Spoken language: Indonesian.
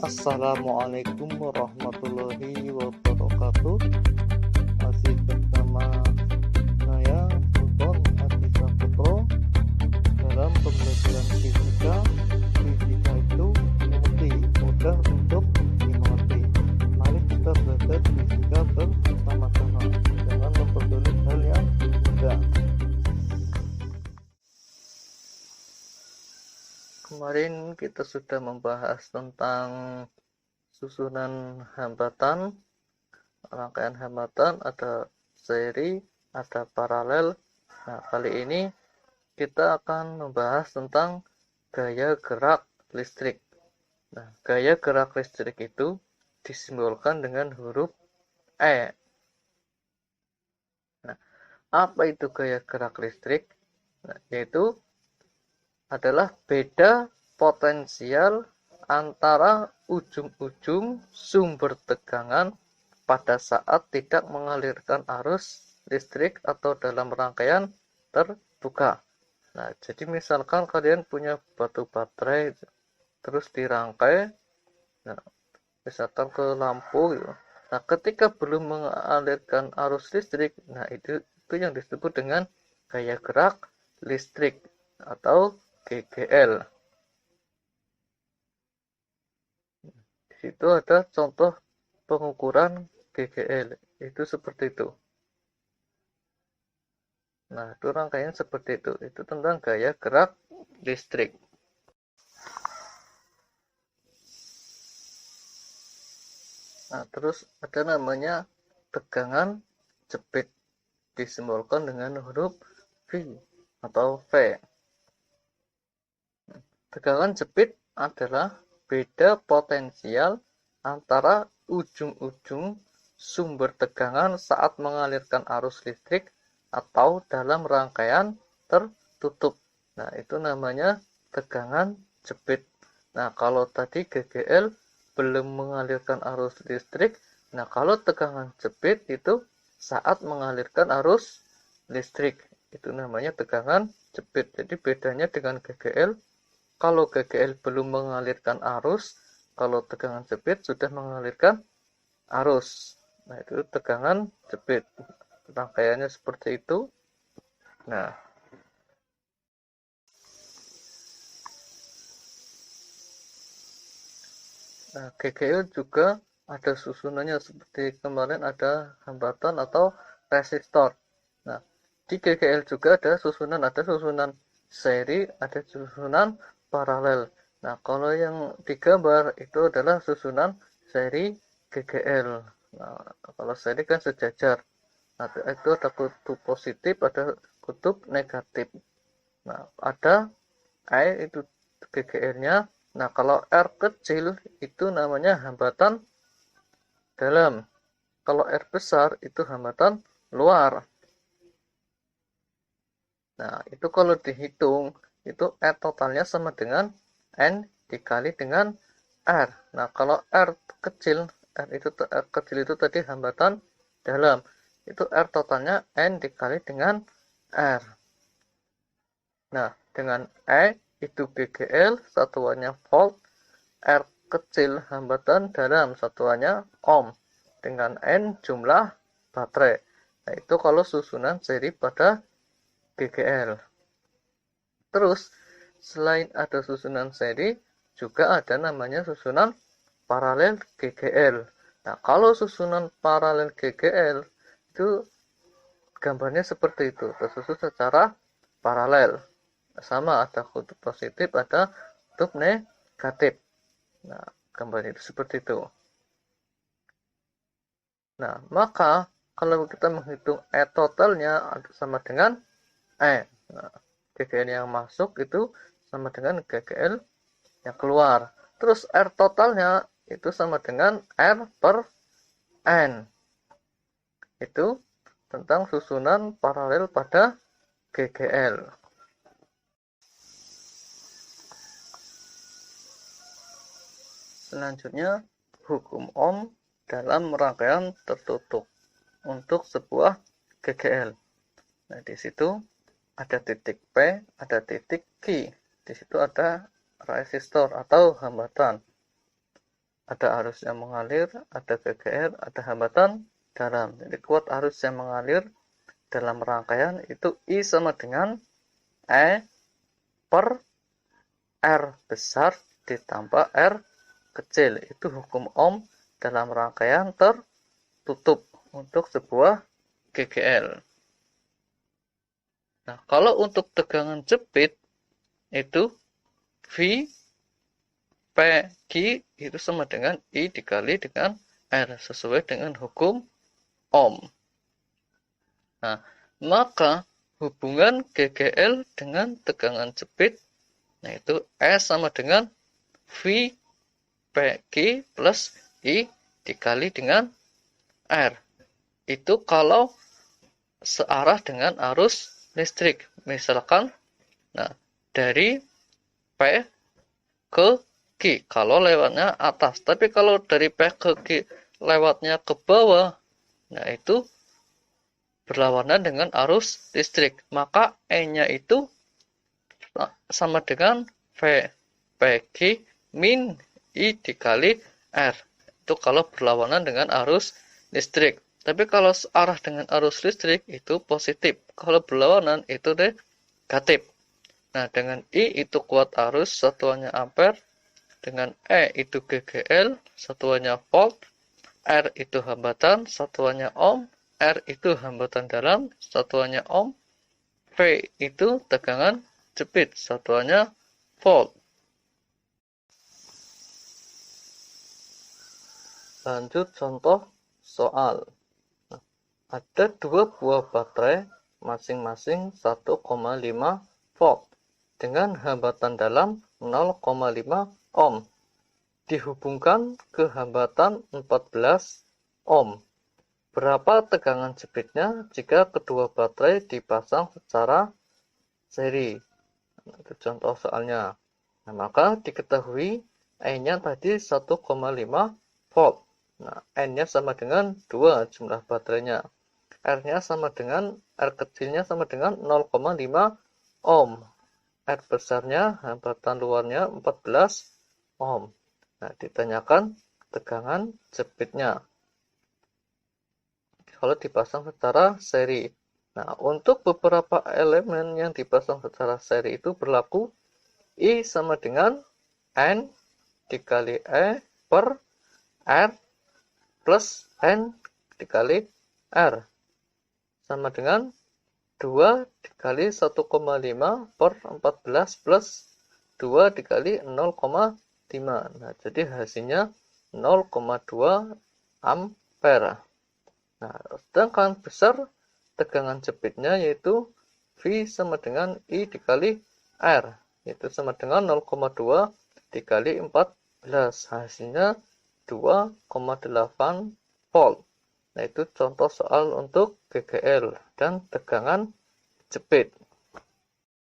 Assalamualaikum warahmatullahi wabarakatuh. Masih bersama saya Sultan Adi Saputro dalam pembelajaran fisika. Fisika itu mudah untuk dimengerti. Mari kita belajar fisika bersama-sama. Jangan mempersulit hal yang mudah. Kemarin kita sudah membahas tentang susunan hambatan, rangkaian hambatan, ada seri, ada paralel. Nah, kali ini kita akan membahas tentang gaya gerak listrik. Nah, gaya gerak listrik itu disimbolkan dengan huruf E. Nah, apa itu gaya gerak listrik? Nah, yaitu adalah beda potensial antara ujung-ujung sumber tegangan pada saat tidak mengalirkan arus listrik atau dalam rangkaian terbuka. Nah, jadi misalkan kalian punya batu baterai terus dirangkai, nah, misalkan ke lampu gitu. Nah, ketika belum mengalirkan arus listrik, nah itu yang disebut dengan gaya gerak listrik atau GGL. Di situ ada contoh pengukuran GGL, itu seperti itu. Nah, itu rangkaian seperti itu. Itu tentang gaya gerak listrik. Nah, terus ada namanya tegangan jepit, disimbolkan dengan huruf V atau V. Tegangan jepit adalah beda potensial antara ujung-ujung sumber tegangan saat mengalirkan arus listrik atau dalam rangkaian tertutup. Nah, itu namanya tegangan jepit. Nah, kalau tadi GGL belum mengalirkan arus listrik, nah kalau tegangan jepit itu saat mengalirkan arus listrik. Itu namanya tegangan jepit. Jadi bedanya dengan GGL, kalau GGL belum mengalirkan arus, kalau tegangan jepit sudah mengalirkan arus. Nah, itu tegangan jepit. Rangkaiannya seperti itu. Nah, GGL juga ada susunannya seperti kemarin ada hambatan atau resistor. Nah, di GGL juga ada susunan seri, ada susunan paralel. Nah, kalau yang digambar itu adalah susunan seri GGL. Nah, kalau seri kan sejajar. Nah, itu ada kutub positif, ada kutub negatif. Nah, ada I itu GGL-nya. Nah, kalau R kecil itu namanya hambatan dalam. Kalau R besar itu hambatan luar. Nah, itu kalau dihitung, itu R totalnya sama dengan N dikali dengan R. Nah, kalau R kecil itu tadi hambatan dalam. Itu R totalnya N dikali dengan R. Nah, dengan E itu GGL, satuannya volt. R kecil hambatan dalam, satuannya ohm. Dengan N jumlah baterai. Nah, itu kalau susunan seri pada GGL. Terus, selain ada susunan seri, juga ada namanya susunan paralel GGL. Nah, kalau susunan paralel GGL, itu gambarnya seperti itu, tersusun secara paralel. Sama, ada kutub positif, ada kutub negatif. Nah, gambarnya itu seperti itu. Nah, maka kalau kita menghitung E totalnya sama dengan E. Nah, GGL yang masuk itu sama dengan GGL yang keluar. Terus R totalnya itu sama dengan R per N. Itu tentang susunan paralel pada GGL. Selanjutnya, hukum Ohm dalam rangkaian tertutup untuk sebuah GGL. Nah, di situ ada titik P, ada titik Q. Di situ ada resistor atau hambatan. ada arus yang mengalir, ada GGL, ada hambatan dalam. Jadi kuat arus yang mengalir dalam rangkaian itu I sama dengan E per R besar ditambah R kecil. Itu hukum Ohm dalam rangkaian tertutup untuk sebuah GGL. Nah, kalau untuk tegangan jepit itu V PQ itu sama dengan I dikali dengan R sesuai dengan hukum Ohm. Nah, maka hubungan GGL dengan tegangan jepit, nah itu S sama dengan V PQ plus I dikali dengan R. Itu kalau searah dengan arus listrik. Misalkan, nah dari P ke Q kalau lewatnya atas. Tapi kalau dari P ke Q lewatnya ke bawah, nah itu berlawanan dengan arus listrik. Maka E-nya itu sama dengan V PQ min I dikali R. Itu kalau berlawanan dengan arus listrik. Tapi kalau searah dengan arus listrik itu positif. Kalau berlawanan itu negatif. Nah, dengan I itu kuat arus, satuannya ampere. Dengan E itu GGL, satuannya volt. R itu hambatan, satuannya ohm. R itu hambatan dalam, satuannya ohm. V itu tegangan jepit, satuannya volt. Lanjut contoh soal. Nah, ada dua buah baterai masing-masing 1,5 volt dengan hambatan dalam 0,5 ohm dihubungkan ke hambatan 14 ohm. Berapa tegangan jepitnya jika kedua baterai dipasang secara seri? Nah, itu contoh soalnya. Nah, maka diketahui E-nya tadi 1,5 volt. Nah, N-nya sama dengan 2 jumlah baterainya. R-nya sama dengan, R kecilnya sama dengan 0,5 ohm. R besarnya, hambatan luarnya 14 ohm. Nah, ditanyakan tegangan jepitnya kalau dipasang secara seri. Nah, untuk beberapa elemen yang dipasang secara seri itu berlaku I sama dengan N dikali E per R plus N dikali R sama dengan 2 dikali 1,5 per 14 plus 2 dikali 0,5. Nah, jadi hasilnya 0,2 ampere. Nah, sedangkan besar tegangan jepitnya yaitu V sama dengan I dikali R, yaitu sama dengan 0,2 dikali 14. Hasilnya 2,8 volt. Nah, itu contoh soal untuk GGL dan tegangan jepit.